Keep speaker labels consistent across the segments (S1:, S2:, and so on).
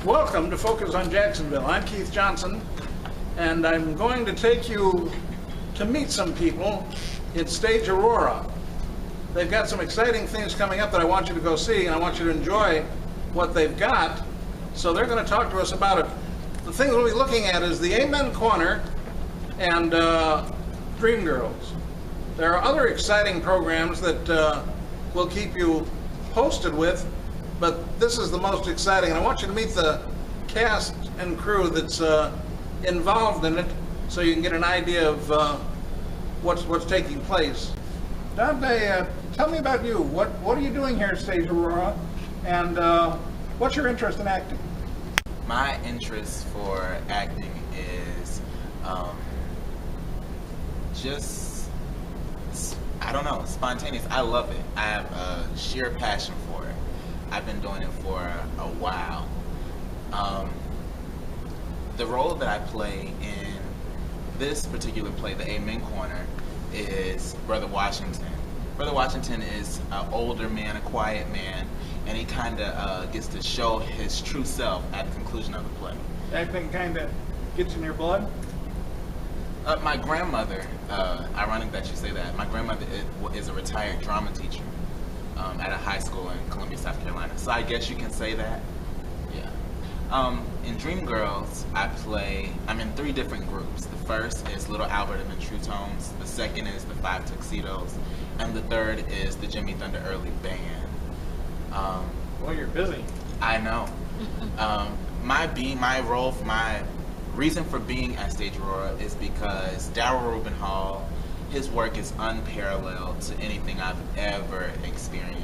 S1: Welcome to Focus on Jacksonville. I'm Keith Johnson, and I'm going to take you to meet some people at Stage Aurora. They've got some exciting things coming up that I want you to go see, and I want you to enjoy what they've got. So they're going to talk to us about it. The thing we'll be looking at is the Amen Corner and Dream Girls. There are other exciting programs that we'll keep you posted with, but this is the most exciting. And I want you to meet the cast and crew that's involved in it, so you can get an idea of what's taking place. Dante, tell me about you. What are you doing here at Stage Aurora, and what's your interest in acting?
S2: My interest for acting is just, I don't know, spontaneous. I love it. I have a sheer passion for it. I've been doing it for a while. The role that I play in this particular play, the Amen Corner, is Brother Washington. Brother Washington is an older man, a quiet man, and he kind of gets to show his true self at the conclusion of the play.
S1: Acting kind of gets in your blood?
S2: My grandmother, ironic that you say that, my grandmother is a retired drama teacher at a high school in Columbia, South Carolina. So I guess you can say that. Yeah. In Dream Girls, I'm in 3 different groups. The first is Little Albert and the True Tones. The second is the 5 Tuxedos. And the third is the Jimmy Thunder Early Band.
S1: Well, you're busy.
S2: I know. My reason for being at Stage Aurora is because Darryl Rubin Hall, his work is unparalleled to anything I've ever experienced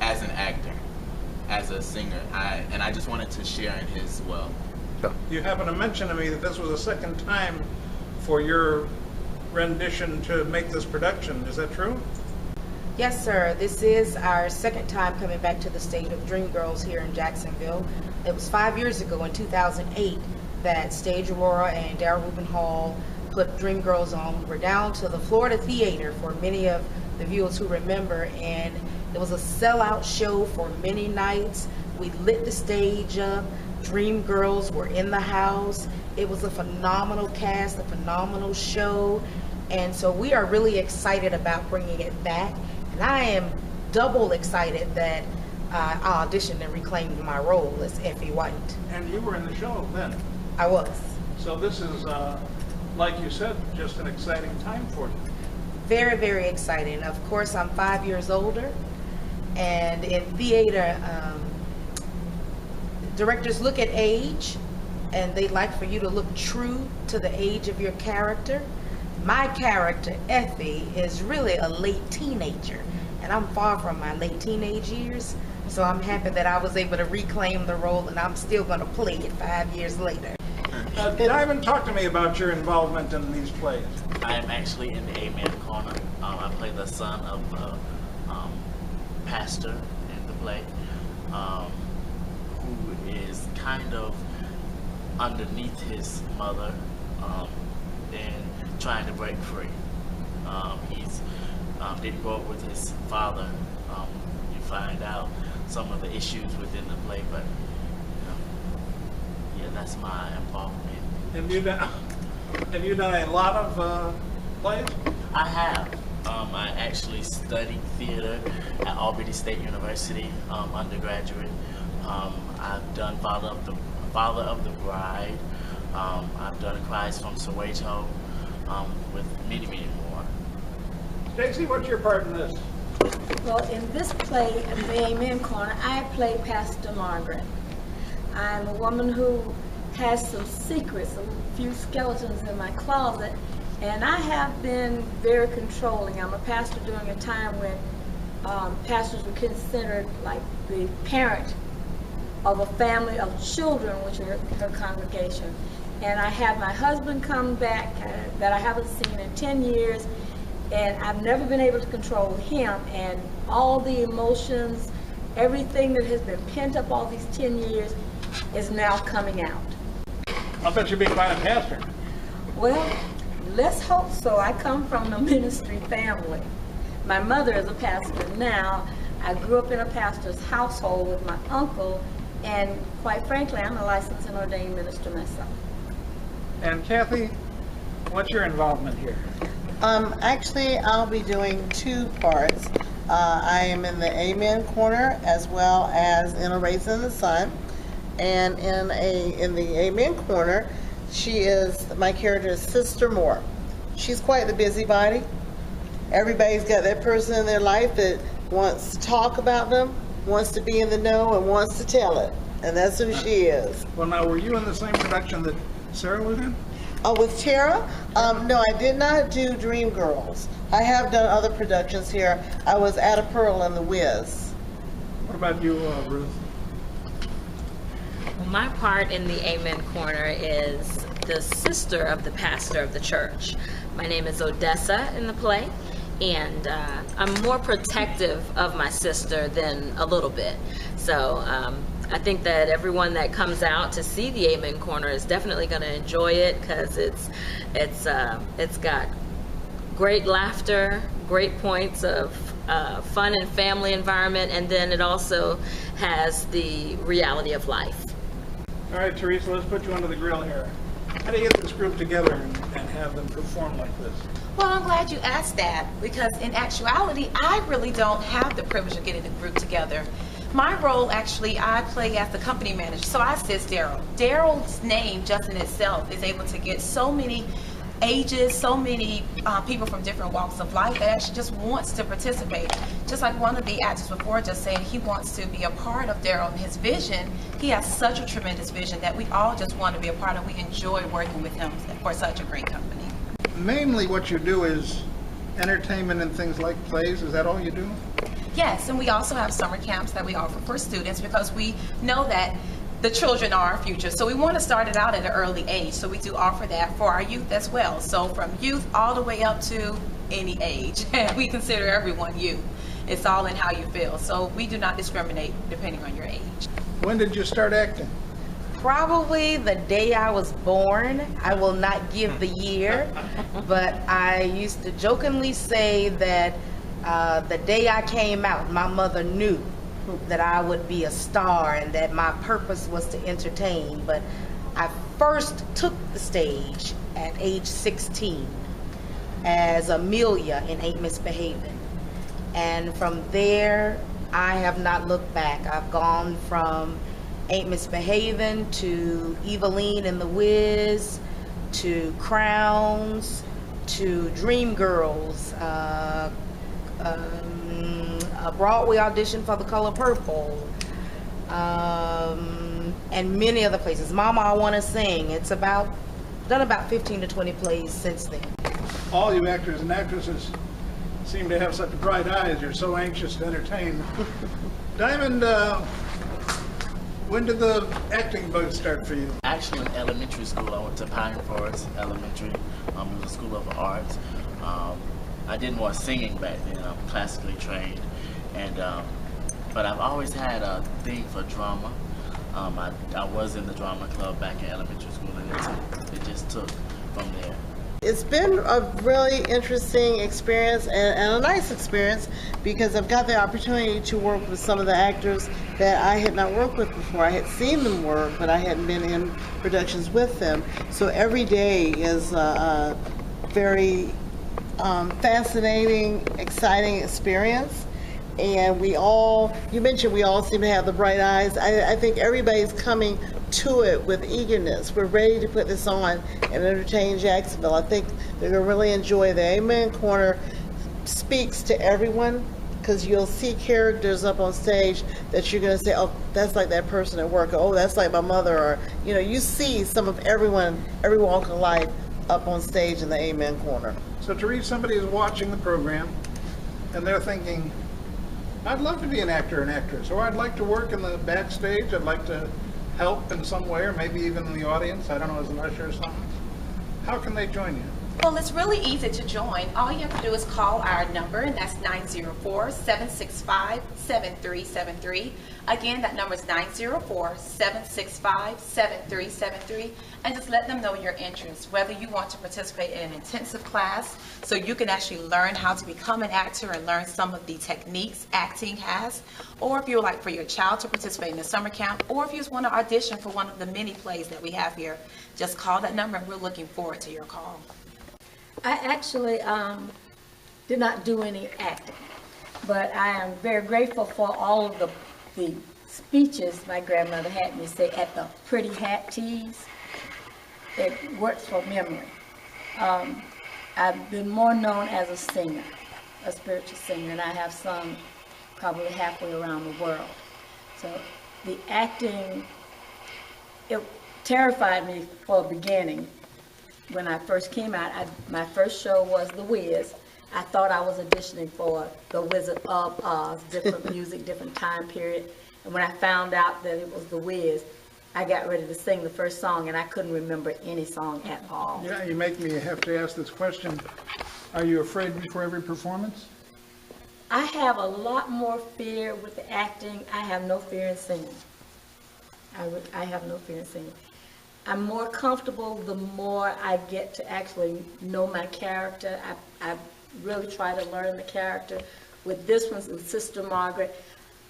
S2: as an actor, as a singer, and I just wanted to share in his wealth.
S1: You happen to mention to me that this was the second time for your rendition to make this production. Is that true?
S3: Yes, sir. This is our second time coming back to the stage of Dream Girls here in Jacksonville. It was 5 years ago in 2008 that Stage Aurora and Darryl Rubin Hall put Dream Girls on. We were down to the Florida Theater for many of the viewers who remember, and it was a sellout show for many nights. We lit the stage up. Dream Girls were in the house. It was a phenomenal cast, a phenomenal show, and so we are really excited about bringing it back. And I am double excited that I auditioned and reclaimed my role as Effie White.
S1: And you were in the show then.
S3: I was.
S1: So this is, like you said, just an exciting time for you.
S3: Very, very exciting. Of course, I'm 5 years older, and in theater, directors look at age, and they like for you to look true to the age of your character. My character, Effie, is really a late teenager, and I'm far from my late teenage years, so I'm happy that I was able to reclaim the role, and I'm still going to play it 5 years later.
S1: Diamond, talk to me about your involvement in these plays.
S4: I am actually in the Amen Corner. I play the son of a pastor in the play, who is kind of underneath his mother and trying to break free. He's didn't grow up with his father. You find out some of the issues within the play, but yeah, that's my involvement.
S1: Have you done a lot of plays?
S4: I have. I actually studied theater at Albany State University, undergraduate. I've done Father of the Bride. I've done Cries from Soweto, with many, many more.
S1: Stacy, what's your part in this?
S5: Well, in this play, in the Amen Corner, I play Pastor Margaret. I'm a woman who has some secrets, a few skeletons in my closet, and I have been very controlling. I'm a pastor during a time when pastors were considered like the parent of a family of children, which are her congregation. And I have my husband come back that I haven't seen in 10 years, and I've never been able to control him, and all the emotions, everything that has been pent up all these 10 years is now coming out.
S1: I'll bet you'll be quite a pastor.
S5: Well, let's hope so. I come from a ministry family. My mother is a pastor now. I grew up in a pastor's household with my uncle, And quite frankly, I'm a licensed and ordained minister myself.
S1: And Kathy, what's your involvement here?
S6: Actually, I'll be doing two parts. I am in the Amen corner as well as in A Raisin in the Sun. And in the Amen corner, my character is Sister Moore. She's quite the busybody. Everybody's got that person in their life that wants to talk about them, wants to be in the know, and wants to tell it. And that's who she is.
S1: Well, now, were you in the same production that Sarah was in?
S6: With Tara? No, I did not do Dream Girls. I have done other productions here. I was Ada Pearl in The Wiz.
S1: What about you, Ruth?
S7: Well, my part in the Amen Corner is the sister of the pastor of the church. My name is Odessa in the play, and I'm more protective of my sister than a little bit. So I think that everyone that comes out to see the Amen Corner is definitely going to enjoy it, because it's got great laughter, great points of fun and family environment, and then it also has the reality of life.
S1: All right, Teresa, let's put you under the grill here. How do you get this group together and have them perform like this?
S8: Well, I'm glad you asked that, because in actuality, I really don't have the privilege of getting the group together. My role, actually, I play as the company manager, so I assist Daryl. Daryl's name, just in itself, is able to get so many ages, so many people from different walks of life that actually just wants to participate. Just like one of the actors before just saying he wants to be a part of Daryl and his vision. He has such a tremendous vision that we all just want to be a part of. We enjoy working with him for such a great company.
S1: Mainly what you do is entertainment and things like plays. Is that all you do?
S8: Yes, and we also have summer camps that we offer for students, because we know that the children are our future. So we want to start it out at an early age. So we do offer that for our youth as well. So from youth all the way up to any age. We consider everyone youth. It's all in how you feel. So we do not discriminate depending on your age.
S1: When did you start acting?
S3: Probably the day I was born. I will not give the year, but I used to jokingly say that the day I came out, my mother knew that I would be a star and that my purpose was to entertain. But I first took the stage at age 16 as Amelia in Ain't Misbehavin'. And from there, I have not looked back. I've gone from Ain't Misbehavin' to Eveline in The Wiz, to Crowns, to Dream Girls, a Broadway audition for The Color Purple, and many other places. Mama, I Want to Sing. It's done about 15 to 20 plays since then.
S1: All you actors and actresses seem to have such bright eyes. You're so anxious to entertain. Diamond, when did the acting bug start for you?
S4: Actually, in elementary school, I went to Pine Forest Elementary. It was a school of arts. I did more singing back then. I'm classically trained, and but I've always had a thing for drama. I was in the drama club back in elementary school, and it just took from there.
S6: It's been a really interesting experience and a nice experience, because I've got the opportunity to work with some of the actors that I had not worked with before. I had seen them work, but I hadn't been in productions with them. So every day is a very fascinating, exciting experience. And you mentioned we all seem to have the bright eyes. I think everybody's coming to it with eagerness. We're ready to put this on and entertain Jacksonville. I think they're going to really enjoy the Amen Corner. Speaks to everyone, because you'll see characters up on stage that you're going to say, oh, that's like that person at work, or, oh, that's like my mother, or, you see some of everyone, every walk of life up on stage in the Amen Corner.
S1: So Teresa, somebody is watching the program and they're thinking, I'd love to be an actor and actress, or I'd like to work in the backstage, I'd like to help in some way, or maybe even in the audience, I don't know, as an usher or something. How can they join you?
S8: Well, it's really easy to join. All you have to do is call our number, and that's 904-765-7373. Again, that number is 904-765-7373. And just let them know your interest, whether you want to participate in an intensive class so you can actually learn how to become an actor and learn some of the techniques acting has, or if you would like for your child to participate in the summer camp, or if you just want to audition for one of the many plays that we have here, just call that number, and we're looking forward to your call.
S5: I actually did not do any acting, but I am very grateful for all of the speeches my grandmother had me say at the Pretty Hat Teas. It works for memory. I've been more known as a singer, a spiritual singer, and I have sung probably halfway around the world. So the acting, it terrified me for the beginning. When I first came out, my first show was The Wiz. I thought I was auditioning for The Wizard of Oz, different music, different time period. And when I found out that it was The Wiz, I got ready to sing the first song, and I couldn't remember any song at all.
S1: Yeah, you make me have to ask this question. Are you afraid before every performance?
S5: I have a lot more fear with the acting. I have no fear in singing. I have no fear in singing. I'm more comfortable the more I get to actually know my character. I really try to learn the character. With this one, with Sister Margaret,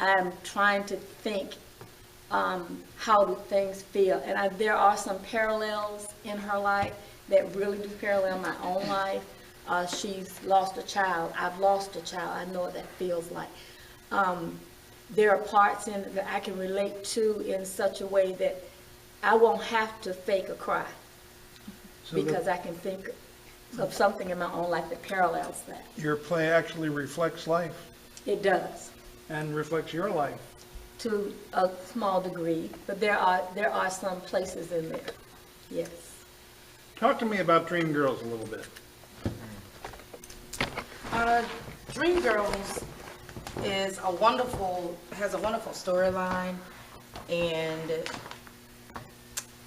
S5: I'm trying to think how do things feel. And there are some parallels in her life that really do parallel my own life. She's lost a child. I've lost a child. I know what that feels like. There are parts in it that I can relate to in such a way that I won't have to fake a cry, because I can think of something in my own life that parallels that.
S1: Your play actually reflects life
S5: It does,
S1: and reflects your life.
S5: to a small degree, but there are some places in there. Yes.
S1: Talk to me about Dreamgirls a little bit.
S3: Dreamgirls has a wonderful storyline, and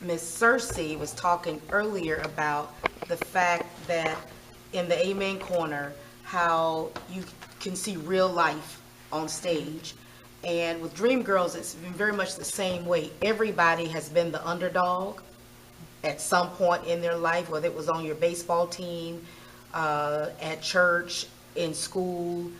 S3: Miss Cersei was talking earlier about the fact that in the Amen Corner, how you can see real life on stage. And with Dreamgirls, it's been very much the same way. Everybody has been the underdog at some point in their life, whether it was on your baseball team, at church, in school.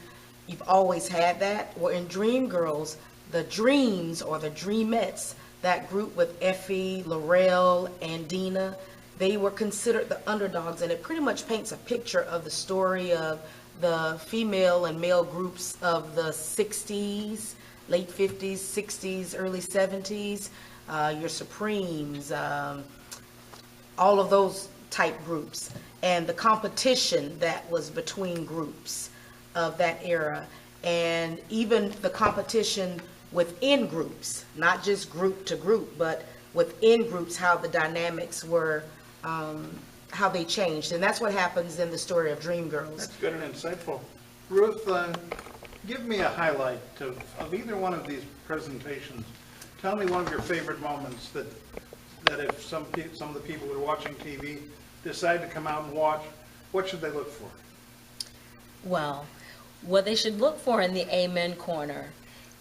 S3: You've always had that. Well, in Dreamgirls, the Dreams, or the Dreamettes, that group with Effie, Laurel, and Dina, they were considered the underdogs, and it pretty much paints a picture of the story of the female and male groups of the 60s, late 50s, 60s, early 70s, your Supremes, all of those type groups, and the competition that was between groups of that era, and even the competition within groups, not just group to group, but within groups, how the dynamics were, how they changed. And that's what happens in the story of Dreamgirls.
S1: That's good and insightful. Ruth, give me a highlight of either one of these presentations. Tell me one of your favorite moments that if some of the people who are watching TV decide to come out and watch, what should they look for?
S7: Well, what they should look for in the Amen Corner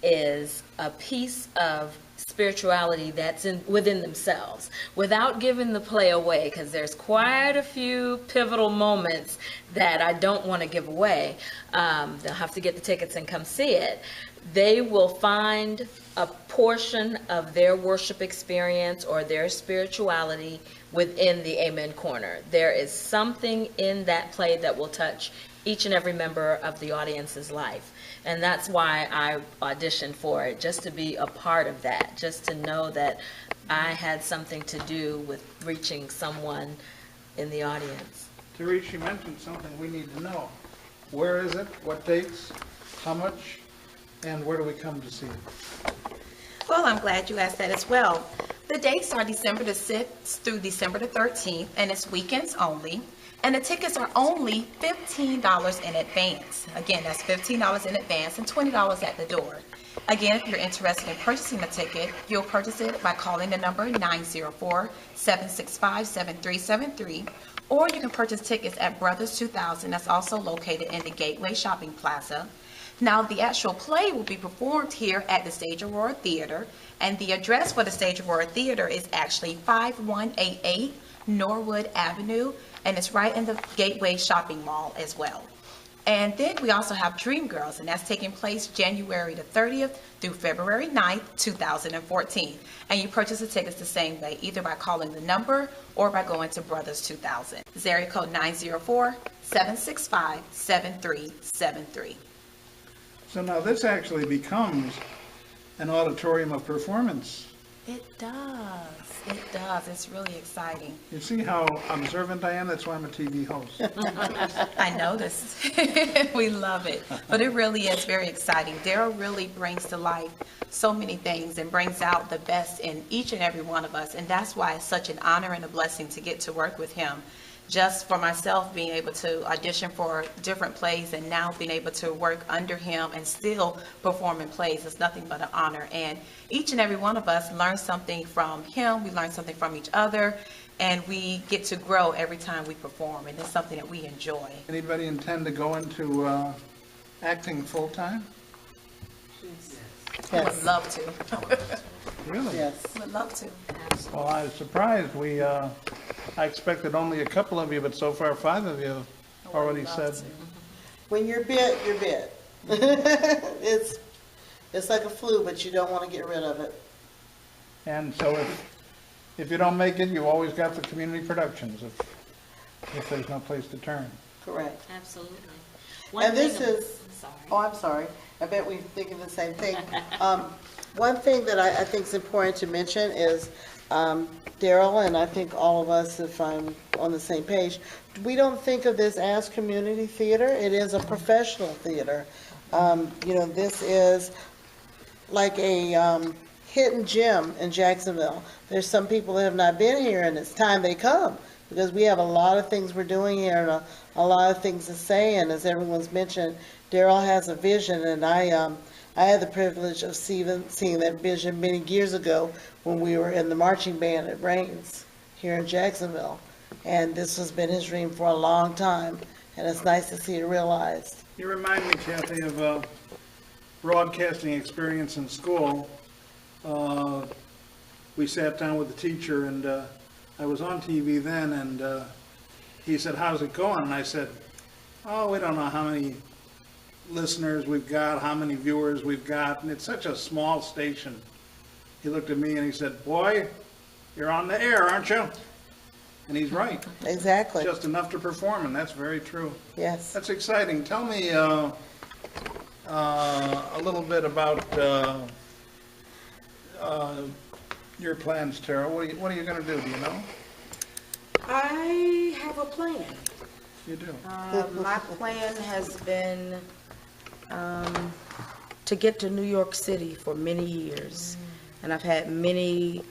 S7: is a piece of spirituality that's within themselves, without giving the play away, because there's quite a few pivotal moments that I don't want to give away. They'll have to get the tickets and come see it. They will find a portion of their worship experience or their spirituality within the Amen Corner. There is something in that play that will touch each and every member of the audience's life. And that's why I auditioned for it, just to be a part of that, just to know that I had something to do with reaching someone in the audience.
S1: Therese, you mentioned something we need to know. Where is it? What dates? How much? And where do we come to see it?
S8: Well, I'm glad you asked that as well. The dates are December the 6th through December the 13th, and it's weekends only. And the tickets are only $15 in advance. Again, that's $15 in advance and $20 at the door. Again, if you're interested in purchasing a ticket, you'll purchase it by calling the number 904-765-7373, or you can purchase tickets at Brothers 2000. That's also located in the Gateway Shopping Plaza. Now, the actual play will be performed here at the Stage Aurora Theater, and the address for the Stage Aurora Theater is actually 5188 Norwood Avenue, and it's right in the Gateway Shopping Mall as well. And then we also have Dreamgirls, and that's taking place January the 30th through February 9th, 2014. And you purchase the tickets the same way, either by calling the number or by going to Brothers 2000. It's area code 904-765-7373.
S1: So now this actually becomes an auditorium of performance.
S8: It does. It does. It's really exciting.
S1: You see how observant I am? That's why I'm a TV host.
S8: I noticed. We love it. But it really is very exciting. Daryl really brings to life so many things and brings out the best in each and every one of us. And that's why it's such an honor and a blessing to get to work with him. Just for myself, being able to audition for different plays and now being able to work under him and still perform in plays is nothing but an honor. And each and every one of us learns something from him. We learn something from each other, and we get to grow every time we perform. And it's something that we enjoy.
S1: Anybody intend to go into acting full-time?
S8: I would love to.
S1: Really?
S6: Yes.
S8: Would love to.
S1: Well, I was surprised. I expected only a couple of you, but so far 5 of you have already said.
S6: When you're bit, you're bit. It's like a flu, but you don't want to get rid of it.
S1: And so if you don't make it, you always got the community productions if there's no place to turn.
S6: Correct.
S7: Absolutely.
S6: And this is,
S7: Sorry.
S6: oh, I'm sorry. I bet we're thinking the same thing. One thing that I think is important to mention is Daryl, and I think all of us, if I'm on the same page, we don't think of this as community theater. It is a professional theater. This is like a hidden gem in Jacksonville. There's some people that have not been here, and it's time they come, because we have a lot of things we're doing here and a lot of things to say. And as everyone's mentioned, Daryl has a vision, and I had the privilege of seeing that vision many years ago when we were in the marching band at Rains here in Jacksonville. And this has been his dream for a long time, and it's nice to see it realized.
S1: You remind me, Kathy, of a broadcasting experience in school. We sat down with the teacher, and I was on TV then, and he said, "How's it going?" And I said, "Oh, we don't know how many listeners we've got, how many viewers we've got, and it's such a small station." He looked at me and he said, "Boy, you're on the air, aren't you?" And he's right.
S6: Exactly.
S1: Just enough to perform, and that's very true.
S6: Yes.
S1: That's exciting. Tell me a little bit about your plans, Tara. What are you going to do? Do you know?
S3: I have a plan.
S1: You do.
S3: My plan has been to get to New York City for many years, and I've had many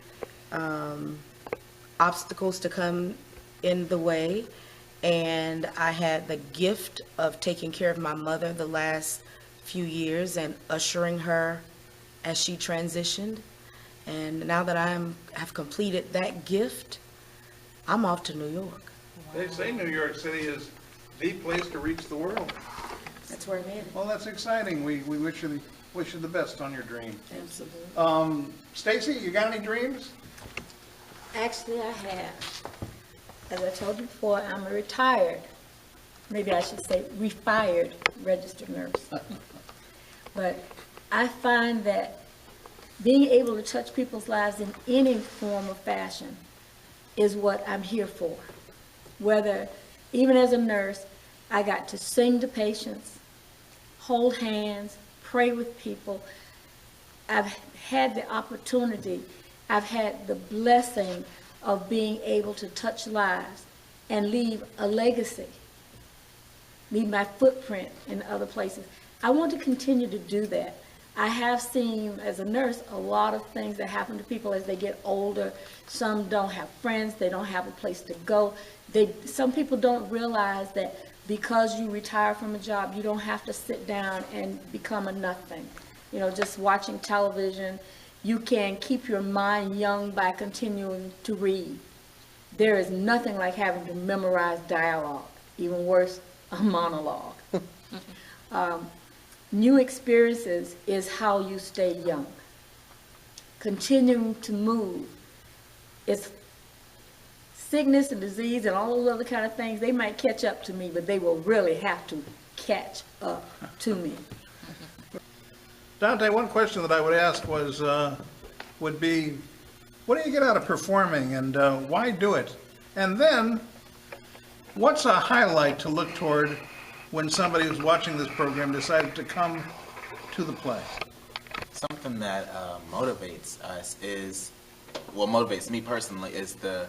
S3: obstacles to come in the way, and I had the gift of taking care of my mother the last few years and ushering her as she transitioned. And now that I have completed that gift, I'm off to New York.
S1: They say New York City is the place to reach the world.
S3: That's where I'm headed.
S1: Well, that's exciting. We wish you the best on your dream.
S3: Absolutely.
S1: Stacy, you got any dreams?
S5: Actually, I have. As I told you before, I'm a retired, maybe I should say refired registered nurse. But I find that being able to touch people's lives in any form or fashion is what I'm here for. Whether, even as a nurse, I got to sing to patients, hold hands, pray with people. I've had the opportunity, I've had the blessing of being able to touch lives and leave a legacy, leave my footprint in other places. I want to continue to do that. I have seen, as a nurse, a lot of things that happen to people as they get older. Some don't have friends, they don't have a place to go. Some people don't realize that because you retire from a job, you don't have to sit down and become a nothing. You know, just watching television, you can keep your mind young by continuing to read. there is nothing like having to memorize dialogue, even worse, a monologue. New experiences is how you stay young. Continuing to move. It's sickness and disease and all those other kind of things, they might catch up to me, but they will really have to catch up to me.
S1: Dante, one question that I would ask would be, what do you get out of performing, and why do it? And then, what's a highlight to look toward when somebody who's watching this program decided to come to the play?
S2: Something that motivates us is, well, motivates me personally, is the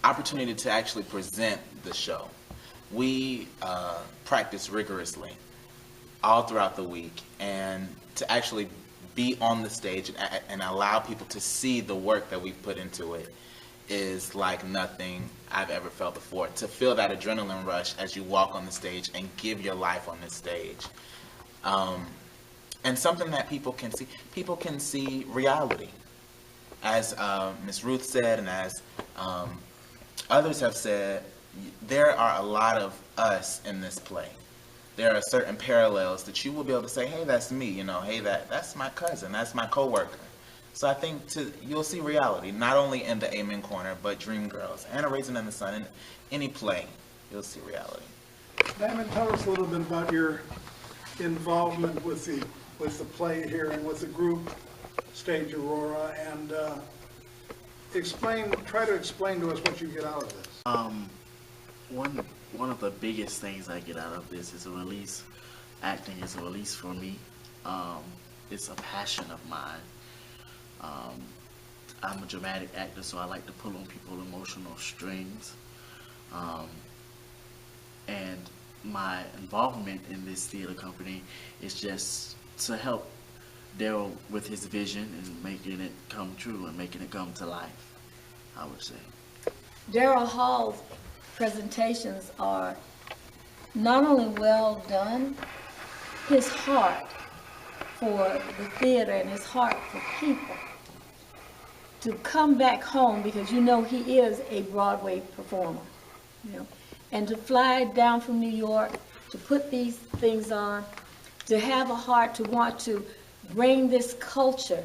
S2: opportunity to actually present the show. We practice rigorously all throughout the week, and to actually be on the stage and allow people to see the work that we've put into it is like nothing I've ever felt before. To feel that adrenaline rush as you walk on the stage and give your life on the stage. And something that people can see reality. As Ms. Ruth said, and as others have said, there are a lot of us in this play. There are certain parallels that you will be able to say, hey, that's me, you know, hey, that's my cousin, that's my coworker. So I think you'll see reality, not only in the Amen Corner, but Dreamgirls and A Raisin in the Sun, in any play, you'll see reality.
S1: Diamond, tell us a little bit about your involvement with the play here and with the group Stage Aurora, and try to explain to us what you get out of this.
S4: One of the biggest things I get out of this is a release. Acting is a release for me. It's a passion of mine. I'm a dramatic actor, so I like to pull on people's emotional strings. And my involvement in this theater company is just to help Daryl with his vision and making it come true and making it come to life, I would say.
S5: Daryl Hall's presentations are not only well done, his heart for the theater and his heart for people. To come back home, because you know he is a Broadway performer, you know, and to fly down from New York, to put these things on, to have a heart to want to bring this culture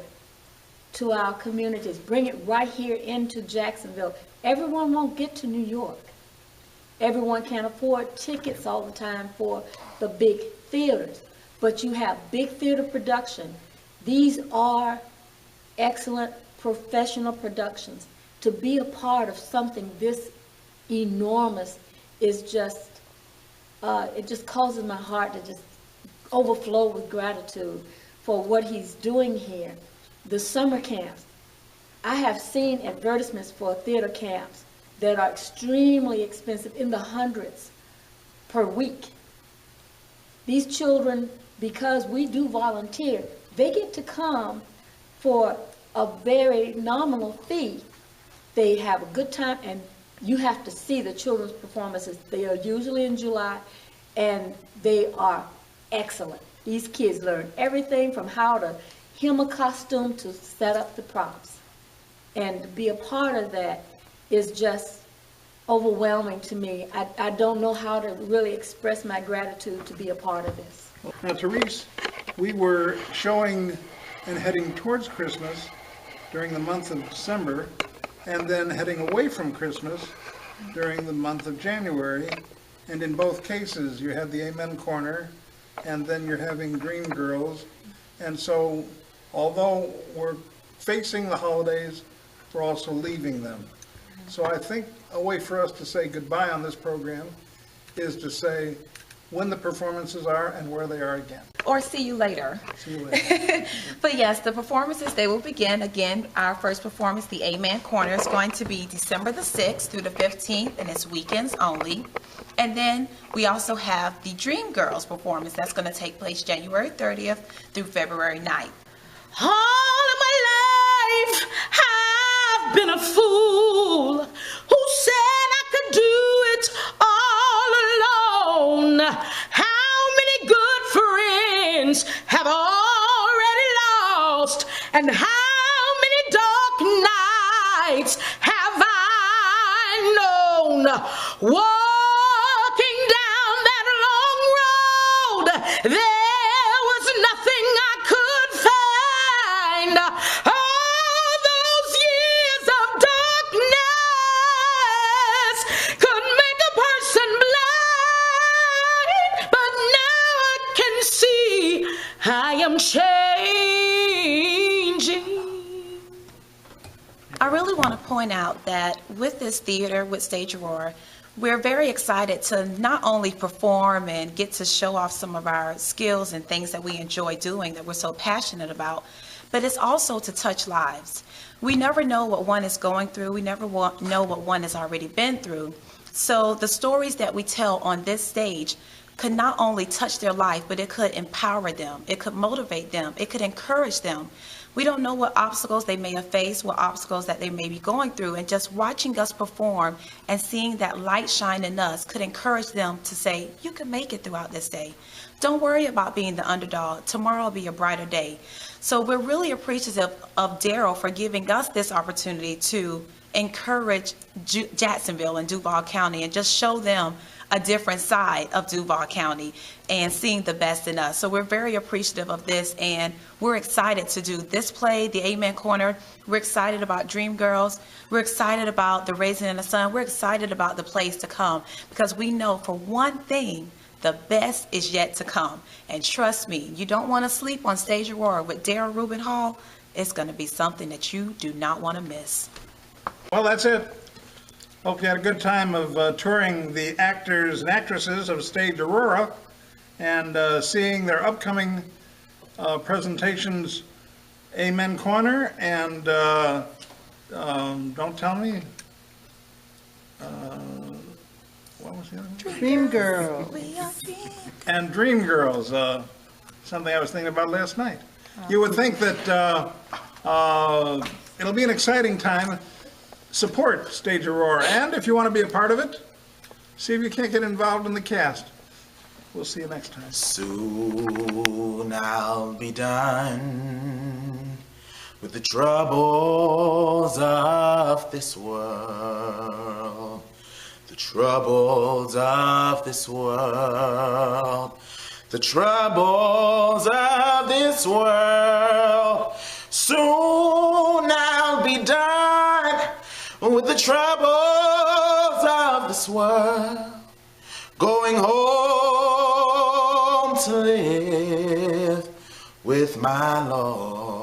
S5: to our communities, bring it right here into Jacksonville. Everyone won't get to New York. Everyone can't afford tickets all the time for the big theaters, but you have big theater production. These are excellent professional productions. To be a part of something this enormous is just, it just causes my heart to just overflow with gratitude for what he's doing here. The summer camps, I have seen advertisements for theater camps that are extremely expensive, in the hundreds per week. These children, because we do volunteer, they get to come for a very nominal fee. They have a good time, and you have to see the children's performances. They are usually in July, and they are excellent. These kids learn everything from how to hem a costume to set up the props. And to be a part of that is just overwhelming to me. I don't know how to really express my gratitude to be a part of this.
S1: Now, Therese, we were showing and heading towards Christmas during the month of December, and then heading away from Christmas during the month of January. And in both cases, you had the Amen Corner, and then you're having Dreamgirls. And so, although we're facing the holidays, we're also leaving them. So I think a way for us to say goodbye on this program is to say when the performances are and where they are again.
S8: Or see you later.
S1: See you later.
S8: But yes, the performances, they will begin. Again, our first performance, the Amen Corner, is going to be December the 6th through the 15th, and it's weekends only. And then we also have the Dreamgirls performance that's going to take place January 30th through February 9th.
S9: All of my life I've been a fool who said I could do it all alone. How many good friends have already lost, and how many dark nights have I Walking down that long road, there was nothing I could find. All those years of darkness could make a person blind, but now I can see I am changing.
S8: I really want to point out that with this theater, with Stage Aurora, we're very excited to not only perform and get to show off some of our skills and things that we enjoy doing that we're so passionate about, but it's also to touch lives. We never know what one is going through. We never know what one has already been through. So the stories that we tell on this stage could not only touch their life, but it could empower them. It could motivate them. It could encourage them. We don't know what obstacles they may have faced, what obstacles that they may be going through, and just watching us perform and seeing that light shine in us could encourage them to say, you can make it throughout this day. Don't worry about being the underdog. Tomorrow will be a brighter day. So we're really appreciative of Daryl for giving us this opportunity to encourage Jacksonville and Duval County and just show them a different side of Duval County and seeing the best in us. So we're very appreciative of this, and we're excited to do this play, the Amen Corner. We're excited about Dream Girls. We're excited about the Raisin in the Sun. We're excited about the plays to come because we know for one thing, the best is yet to come. And trust me, you don't want to sleep on Stage Aurora with Daryl Rubin Hall. It's going to be something that you do not want to miss.
S1: Well, that's it. Hope you had a good time of touring the actors and actresses of Stage Aurora and seeing their upcoming presentations, Amen Corner and don't tell me, what was the other one?
S6: Dream Girl.
S1: And Dream Girls, something I was thinking about last night. You would think that it'll be an exciting time. Support Stage Aurora, and if you want to be a part of it, see if you can't get involved in the cast. We'll see you next time.
S2: Soon I'll be done with the troubles of this world. The troubles of this world. The troubles of this world. Soon I'll be done with the troubles of this world, going home to live with my Lord.